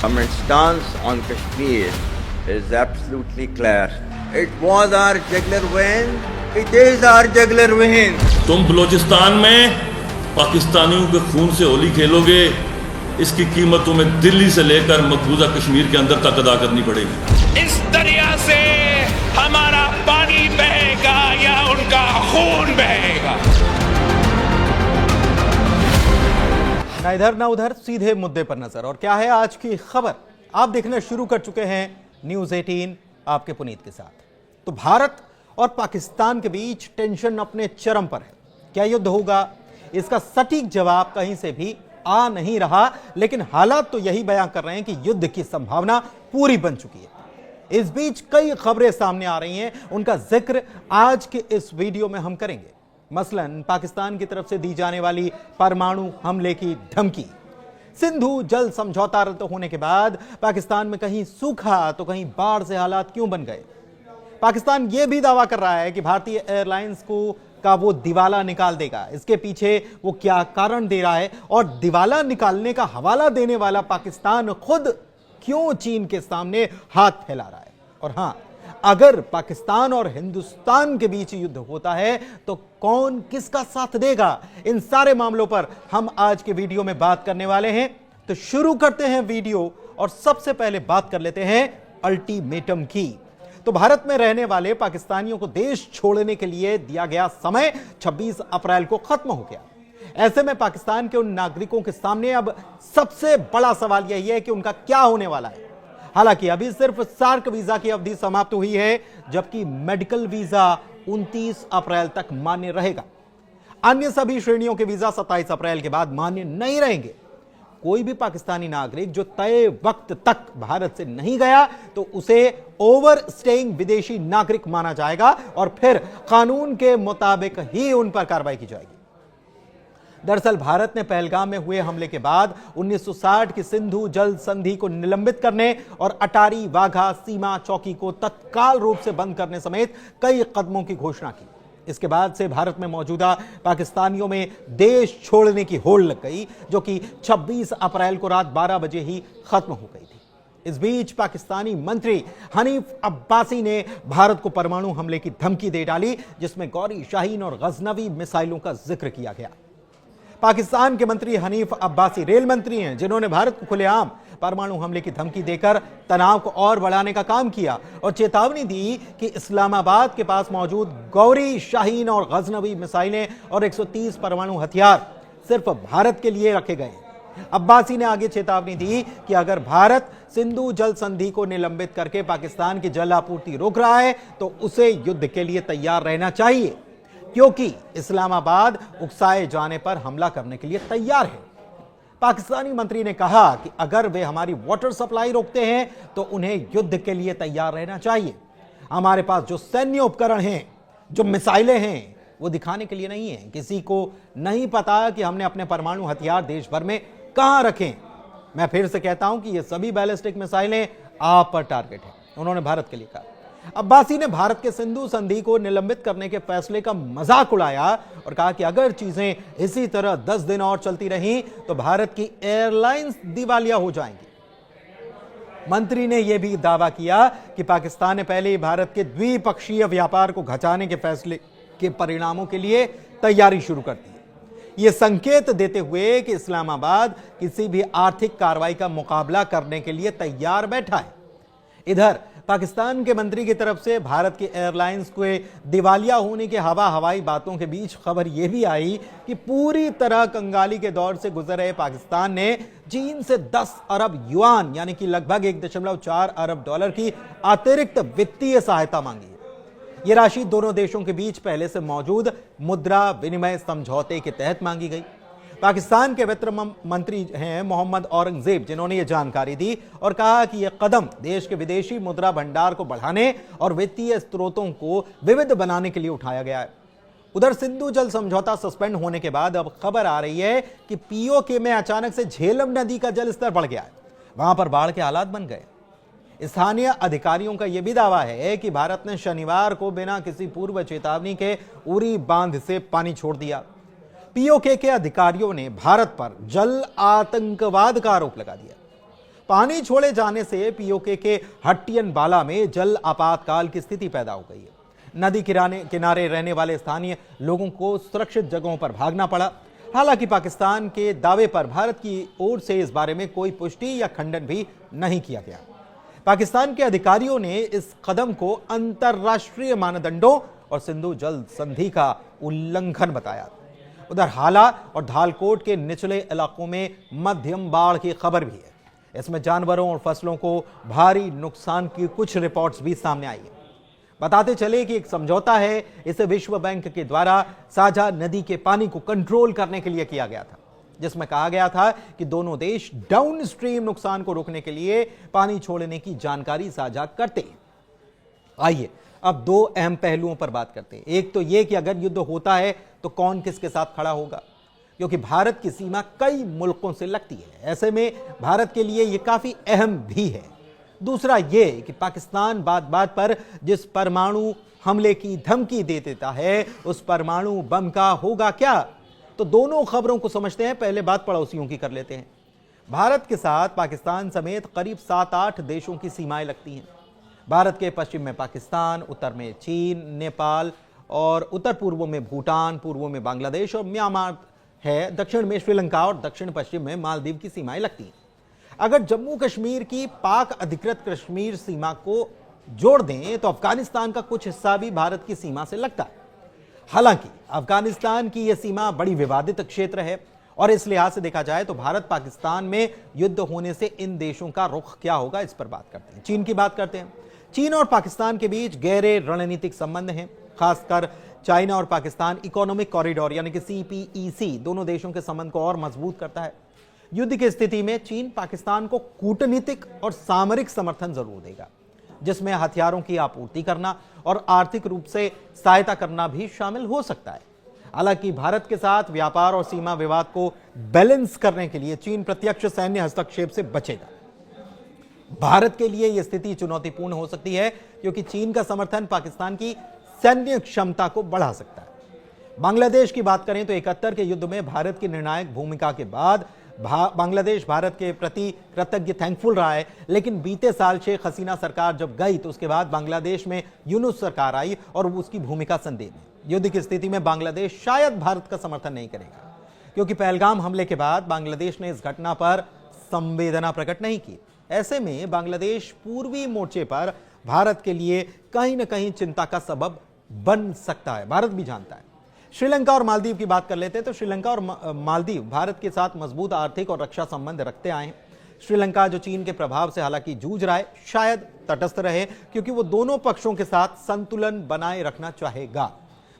Government's stance on Kashmir is absolutely clear. It was our jugular vein. It is our jugular vein. तुम बलोचिस्तान में पाकिस्तानियों के खून से होली खेलोगे, इसकी कीमत तुम्हें दिल्ली से लेकर मकबूजा कश्मीर के अंदर तक अदा करनी पड़ेगी। इस दरिया से हमारा पानी बहेगा या उनका खून बहेगा। ना इधर ना उधर, सीधे मुद्दे पर नजर। और क्या है आज की खबर, आप देखना शुरू कर चुके हैं न्यूज़ 18 आपके पुनीत के साथ। तो भारत और पाकिस्तान के बीच टेंशन अपने चरम पर है। क्या युद्ध होगा, इसका सटीक जवाब कहीं से भी आ नहीं रहा, लेकिन हालात तो यही बयां कर रहे हैं कि युद्ध की संभावना पूरी बन चुकी है। इस बीच कई खबरें सामने आ रही हैं, उनका जिक्र आज के इस वीडियो में हम करेंगे। मसलन पाकिस्तान की तरफ से दी जाने वाली परमाणु हमले की धमकी, सिंधु जल समझौता रद्द होने के बाद पाकिस्तान में कहीं सूखा तो कहीं बाढ़ से हालात क्यों बन गए। पाकिस्तान यह भी दावा कर रहा है कि भारतीय एयरलाइंस का वो दिवाला निकाल देगा। इसके पीछे वो क्या कारण दे रहा है, और दिवाला निकालने का हवाला देने वाला पाकिस्तान खुद क्यों चीन के सामने हाथ फैला रहा है। और हां, अगर पाकिस्तान और हिंदुस्तान के बीच युद्ध होता है तो कौन किसका साथ देगा, इन सारे मामलों पर हम आज के वीडियो में बात करने वाले हैं। तो शुरू करते हैं वीडियो, और सबसे पहले बात कर लेते हैं अल्टीमेटम की। तो भारत में रहने वाले पाकिस्तानियों को देश छोड़ने के लिए दिया गया समय 26 अप्रैल को खत्म हो गया। ऐसे में पाकिस्तान के उन नागरिकों के सामने अब सबसे बड़ा सवाल यही है कि उनका क्या होने वाला है। हालांकि अभी सिर्फ सार्क वीजा की अवधि समाप्त हुई है, जबकि मेडिकल वीजा 29 अप्रैल तक मान्य रहेगा। अन्य सभी श्रेणियों के वीजा 27 अप्रैल के बाद मान्य नहीं रहेंगे। कोई भी पाकिस्तानी नागरिक जो तय वक्त तक भारत से नहीं गया तो उसे ओवर स्टेइंग विदेशी नागरिक माना जाएगा, और फिर कानून के मुताबिक ही उन पर कार्रवाई की जाएगी। दरअसल भारत ने पहलगाम में हुए हमले के बाद 1960 की सिंधु जल संधि को निलंबित करने और अटारी वाघा सीमा चौकी को तत्काल रूप से बंद करने समेत कई कदमों की घोषणा की। इसके बाद से भारत में मौजूदा पाकिस्तानियों में देश छोड़ने की होड़ लग गई, जो कि 26 अप्रैल को रात 12 बजे ही खत्म हो गई थी। इस बीच पाकिस्तानी मंत्री हनीफ अब्बासी ने भारत को परमाणु हमले की धमकी दे डाली, जिसमें गौरी शाहीन और गजनवी मिसाइलों का जिक्र किया गया। पाकिस्तान के मंत्री हनीफ अब्बासी रेल मंत्री हैं, जिन्होंने भारत को खुलेआम परमाणु हमले की धमकी देकर तनाव को और बढ़ाने का काम किया और चेतावनी दी कि इस्लामाबाद के पास मौजूद गौरी शाहीन और गजनवी मिसाइलें और 130 परमाणु हथियार सिर्फ भारत के लिए रखे गए। अब्बासी ने आगे चेतावनी दी कि अगर भारत सिंधु जल संधि को निलंबित करके पाकिस्तान की जल आपूर्ति रोक रहा है तो उसे युद्ध के लिए तैयार रहना चाहिए, क्योंकि इस्लामाबाद उकसाए जाने पर हमला करने के लिए तैयार है। पाकिस्तानी मंत्री ने कहा कि अगर वे हमारी वाटर सप्लाई रोकते हैं तो उन्हें युद्ध के लिए तैयार रहना चाहिए। हमारे पास जो सैन्य उपकरण हैं, जो मिसाइलें हैं, वो दिखाने के लिए नहीं है। किसी को नहीं पता कि हमने अपने परमाणु हथियार देश भर में कहां रखें। मैं फिर से कहता हूं कि ये सभी बैलिस्टिक मिसाइलें आप पर टारगेट है, उन्होंने भारत के लिए कहा। अब्बासी ने भारत के सिंधु संधि को निलंबित करने के फैसले का मजाक उड़ाया और कहा कि अगर चीजें इसी तरह 10 दिन और चलती रहीं तो भारत की एयरलाइंस दिवालिया हो जाएंगी। मंत्री ने यह भी दावा किया कि पाकिस्तान ने पहले ही भारत के द्विपक्षीय व्यापार को घटाने के फैसले के परिणामों के लिए तैयारी शुरू कर दी है। यह संकेत देते हुए कि इस्लामाबाद किसी भी आर्थिक कार्रवाई का मुकाबला करने के लिए तैयार बैठा है। इधर पाकिस्तान के मंत्री की तरफ से भारत की एयरलाइंस के दिवालिया होने के हवाई बातों के बीच खबर यह भी आई कि पूरी तरह कंगाली के दौर से गुजर रहे पाकिस्तान ने चीन से 10 अरब युआन यानी कि लगभग 1.4 अरब डॉलर की अतिरिक्त वित्तीय सहायता मांगी है। यह राशि दोनों देशों के बीच पहले से मौजूद मुद्रा विनिमय समझौते के तहत मांगी गई। पाकिस्तान के वित्त मंत्री हैं मोहम्मद औरंगजेब, जिन्होंने यह जानकारी दी और कहा कि यह कदम देश के विदेशी मुद्रा भंडार को बढ़ाने और वित्तीय स्रोतों को विविध बनाने के लिए उठाया गया है। उधर सिंधु जल समझौता सस्पेंड होने के बाद अब खबर आ रही है कि पीओके में अचानक से झेलम नदी का जल स्तर बढ़ गया है, वहां पर बाढ़ के हालात बन गए। स्थानीय अधिकारियों का यह भी दावा है कि भारत ने शनिवार को बिना किसी पूर्व चेतावनी के उरी बांध से पानी छोड़ दिया। पीओके के अधिकारियों ने भारत पर जल आतंकवाद का आरोप लगा दिया। पानी छोड़े जाने से पीओके के हट्टियन बाला में जल आपातकाल की स्थिति पैदा हो गई है। नदी किनारे रहने वाले स्थानीय लोगों को सुरक्षित जगहों पर भागना पड़ा। हालांकि पाकिस्तान के दावे पर भारत की ओर से इस बारे में कोई पुष्टि या खंडन भी नहीं किया गया। पाकिस्तान के अधिकारियों ने इस कदम को अंतर्राष्ट्रीय मानदंडों और सिंधु जल संधि का उल्लंघन बताया। उधर हाला और धालकोट के निचले इलाकों में मध्यम बाढ़ की खबर भी है। इसमें जानवरों और फसलों को भारी नुकसान की कुछ रिपोर्ट्स भी सामने आई है। बताते चले कि एक समझौता है, इसे विश्व बैंक के द्वारा साझा नदी के पानी को कंट्रोल करने के लिए किया गया था, जिसमें कहा गया था कि दोनों देश डाउनस्ट्रीम नुकसान को रोकने के लिए पानी छोड़ने की जानकारी साझा करते हैं। आइए अब दो अहम पहलुओं पर बात करते हैं। एक तो यह कि अगर युद्ध होता है तो कौन किसके साथ खड़ा होगा, क्योंकि भारत की सीमा कई मुल्कों से लगती है। ऐसे में भारत के लिए यह काफी अहम भी है। दूसरा यह कि पाकिस्तान बात बात पर जिस परमाणु हमले की धमकी दे देता है, उस परमाणु बम का होगा क्या। तो दोनों खबरों को समझते हैं। पहले बात पड़ोसियों की कर लेते हैं। भारत के साथ पाकिस्तान समेत करीब 7-8 देशों की सीमाएं लगती हैं। भारत के पश्चिम में पाकिस्तान, उत्तर में चीन, नेपाल और उत्तर पूर्व में भूटान, पूर्व में बांग्लादेश और म्यांमार है। दक्षिण में श्रीलंका और दक्षिण पश्चिम में मालदीव की सीमाएं लगती हैं। अगर जम्मू कश्मीर की पाक अधिकृत कश्मीर सीमा को जोड़ दें तो अफगानिस्तान का कुछ हिस्सा भी भारत की सीमा से लगता है। हालांकि अफगानिस्तान की यह सीमा बड़ी विवादित क्षेत्र है और इस लिहाज से देखा जाए तो भारत पाकिस्तान में युद्ध होने से इन देशों का रुख क्या होगा, इस पर बात करते हैं। चीन की बात करते हैं। चीन और पाकिस्तान के बीच गहरे रणनीतिक संबंध हैं। खासकर चाइना और पाकिस्तान इकोनॉमिक कॉरिडोर यानी कि CPEC दोनों देशों के संबंध को और मजबूत करता है। युद्ध की स्थिति में चीन पाकिस्तान को कूटनीतिक और सामरिक समर्थन जरूर देगा, जिसमें हथियारों की आपूर्ति करना और आर्थिक रूप से सहायता करना भी शामिल हो सकता है। हालांकि भारत के साथ व्यापार और सीमा विवाद को बैलेंस करने के लिए चीन प्रत्यक्ष सैन्य हस्तक्षेप से बचेगा। भारत के लिए यह स्थिति चुनौतीपूर्ण हो सकती है, क्योंकि चीन का समर्थन पाकिस्तान की सैन्य क्षमता को बढ़ा सकता है। बांग्लादेश की बात करें तो 71 के युद्ध में भारत की निर्णायक भूमिका के बाद बांग्लादेश भारत के प्रति कृतज्ञ थैंकफुल रहा है। लेकिन बीते साल शेख हसीना सरकार जब गई तो उसके बाद बांग्लादेश में यूनुस सरकार आई और उसकी भूमिका संदेह में। युद्ध की स्थिति में बांग्लादेश शायद भारत का समर्थन नहीं करेगा, क्योंकि पहलगाम हमले के बाद बांग्लादेश ने इस घटना पर संवेदना प्रकट नहीं की। ऐसे में बांग्लादेश पूर्वी मोर्चे पर भारत के लिए कहीं ना कहीं चिंता का सबब बन सकता है, भारत भी जानता है। श्रीलंका और मालदीव की बात कर लेते हैं तो श्रीलंका और मालदीव भारत के साथ मजबूत आर्थिक और रक्षा संबंध रखते आए हैं। श्रीलंका जो चीन के प्रभाव से हालांकि जूझ रहा है, शायद तटस्थ रहे, क्योंकि वो दोनों पक्षों के साथ संतुलन बनाए रखना चाहेगा।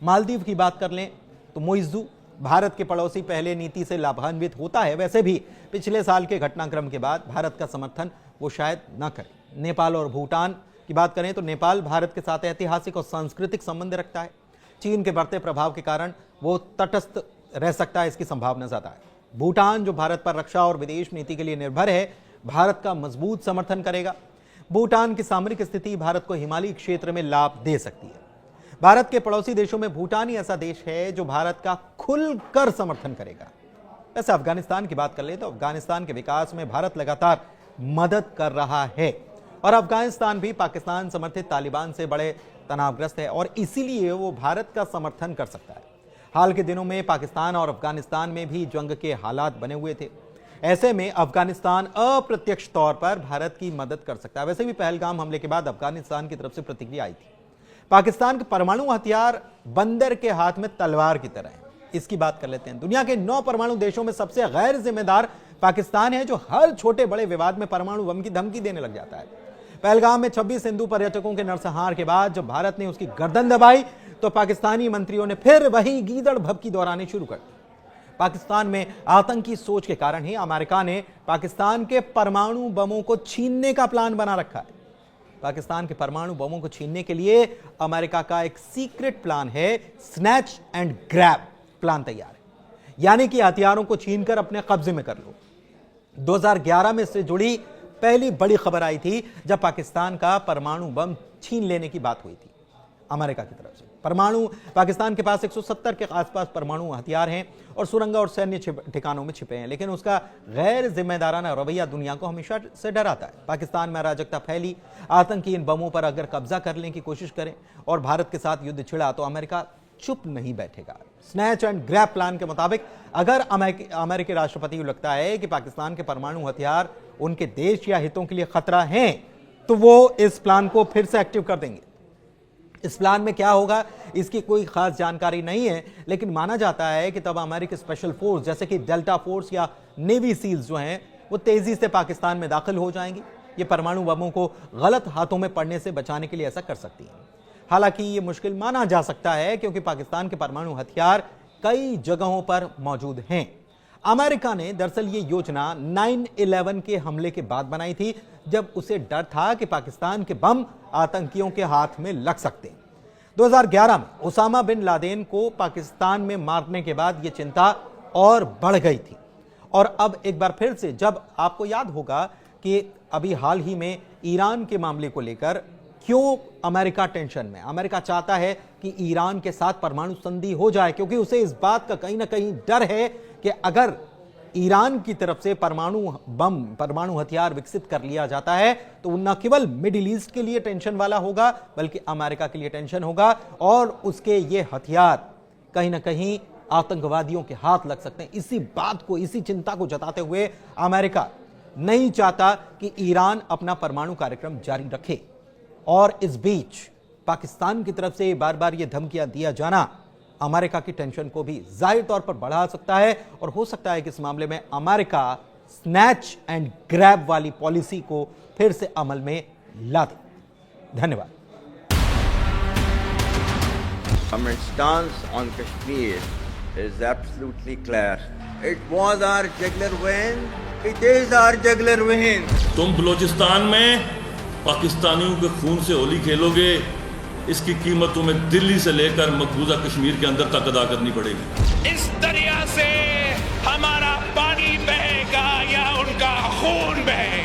मालदीव की बात कर लें तो मुइज़्ज़ू भारत के पड़ोसी पहले नीति से लाभान्वित होता है। वैसे भी पिछले साल के घटनाक्रम के बाद भारत का समर्थन वो शायद न करे। नेपाल और भूटान की बात करें तो नेपाल भारत के साथ ऐतिहासिक और सांस्कृतिक संबंध रखता है। चीन के बढ़ते प्रभाव के कारण वो तटस्थ रह सकता है, इसकी संभावना ज्यादा है। भूटान जो भारत पर रक्षा और विदेश नीति के लिए निर्भर है, भारत का मजबूत समर्थन करेगा। भूटान की सामरिक स्थिति भारत को हिमालयी क्षेत्र में लाभ दे सकती है। भारत के पड़ोसी देशों में भूटान ही ऐसा देश है जो भारत का खुलकर समर्थन करेगा। वैसे अफगानिस्तान की बात कर ले तो अफगानिस्तान के विकास में भारत लगातार मदद कर रहा है और अफगानिस्तान भी पाकिस्तान समर्थित तालिबान से बड़े तनावग्रस्त है और इसीलिए वो भारत का समर्थन कर सकता है। हाल के दिनों में पाकिस्तान और अफगानिस्तान में भी जंग के हालात बने हुए थे। ऐसे में अफगानिस्तान अप्रत्यक्ष तौर पर भारत की मदद कर सकता है। वैसे भी पहलगाम हमले के बाद अफगानिस्तान की तरफ से प्रतिक्रिया आई थी। पाकिस्तान के परमाणु हथियार बंदर के हाथ में तलवार की तरह है, इसकी बात कर लेते हैं। दुनिया के 9 परमाणु देशों में सबसे गैर जिम्मेदार पाकिस्तान है, जो हर छोटे बड़े विवाद में परमाणु बम की धमकी देने लग जाता है। पहलगाम में 26 हिंदू पर्यटकों के नरसंहार के बाद जब भारत ने उसकी गर्दन दबाई तो पाकिस्तानी मंत्रियों ने फिर वही गीदड़ भभकी दोहरानी शुरू कर दी। पाकिस्तान में आतंकी सोच के कारण ही अमेरिका ने पाकिस्तान के परमाणु बमों को छीनने का प्लान बना रखा है। पाकिस्तान के परमाणु बमों को छीनने के लिए अमेरिका का एक सीक्रेट प्लान है, स्नैच एंड ग्रैब प्लान तैयार है, यानी कि हथियारों को छीनकर अपने कब्जे में कर लो। 2011 में इससे जुड़ी पहली बड़ी खबर आई थी जब पाकिस्तान का परमाणु बम छीन लेने की बात हुई थी अमेरिका की तरफ से। परमाणु पाकिस्तान के पास 170 के आसपास परमाणु हथियार हैं और सुरंग और सैन्य ठिकानों में छिपे हैं, लेकिन उसका गैर जिम्मेदाराना रवैया दुनिया को हमेशा से डराता है। पाकिस्तान में अराजकता फैली, आतंकी इन बमों पर अगर कब्जा करने की कोशिश करें और भारत के साथ युद्ध छिड़ा तो अमेरिका चुप नहीं बैठेगा। स्नैच एंड ग्रैब प्लान के मुताबिक अगर अमेरिकी राष्ट्रपति को लगता है कि पाकिस्तान के परमाणु हथियार उनके देश या हितों के लिए खतरा हैं, तो वो इस प्लान को फिर से एक्टिव कर देंगे। इस प्लान में क्या होगा इसकी कोई खास जानकारी नहीं है, लेकिन माना जाता है कि तब अमेरिकी स्पेशल फोर्स जैसे कि डेल्टा फोर्स या नेवी सील्स जो हैं वो तेजी से पाकिस्तान में दाखिल हो जाएंगी। ये परमाणु बमों को गलत हाथों में पड़ने से बचाने के लिए ऐसा कर सकती है। हालांकि ये मुश्किल माना जा सकता है क्योंकि पाकिस्तान के परमाणु हथियार कई जगहों पर मौजूद हैं। अमेरिका ने दरअसल ये योजना 9/11 के हमले के बाद बनाई थी, जब उसे डर था कि पाकिस्तान के बम आतंकियों के हाथ में लग सकते हैं। 2011 में उसामा बिन लादेन को पाकिस्तान में मारने के बाद यह चिंता और बढ़ गई थी। और अब एक बार फिर से, जब आपको याद होगा कि अभी हाल ही में ईरान के मामले को लेकर क्यों अमेरिका टेंशन में, अमेरिका चाहता है कि ईरान के साथ परमाणु संधि हो जाए क्योंकि उसे इस बात का कहीं ना कहीं डर है कि अगर ईरान की तरफ से परमाणु हथियार विकसित कर लिया जाता है तो न केवल मिडिल ईस्ट के लिए टेंशन वाला होगा बल्कि अमेरिका के लिए टेंशन होगा और उसके ये हथियार कहीं ना कहीं आतंकवादियों के हाथ लग सकते हैं। इसी बात को, इसी चिंता को जताते हुए अमेरिका नहीं चाहता कि ईरान अपना परमाणु कार्यक्रम जारी रखे। और इस बीच पाकिस्तान की तरफ से बार बार ये धमकियां दिया जाना अमेरिका की टेंशन को भी जाहिर तौर पर बढ़ा सकता है और हो सकता है कि इस मामले में अमेरिका स्नैच एंड ग्रैब वाली पॉलिसी को फिर से अमल में ला दे। धन्यवाद। Our stance on Kashmir is absolutely clear. It was our jugular vein. It is our jugular vein. तुम बलूचिस्तान में पाकिस्तानियों के खून से होली खेलोगे, इसकी कीमत तुम्हें दिल्ली से लेकर मकबूजा कश्मीर के अंदर तक अदा करनी पड़ेगी। इस दरिया से हमारा पानी बहेगा या उनका खून बहेगा।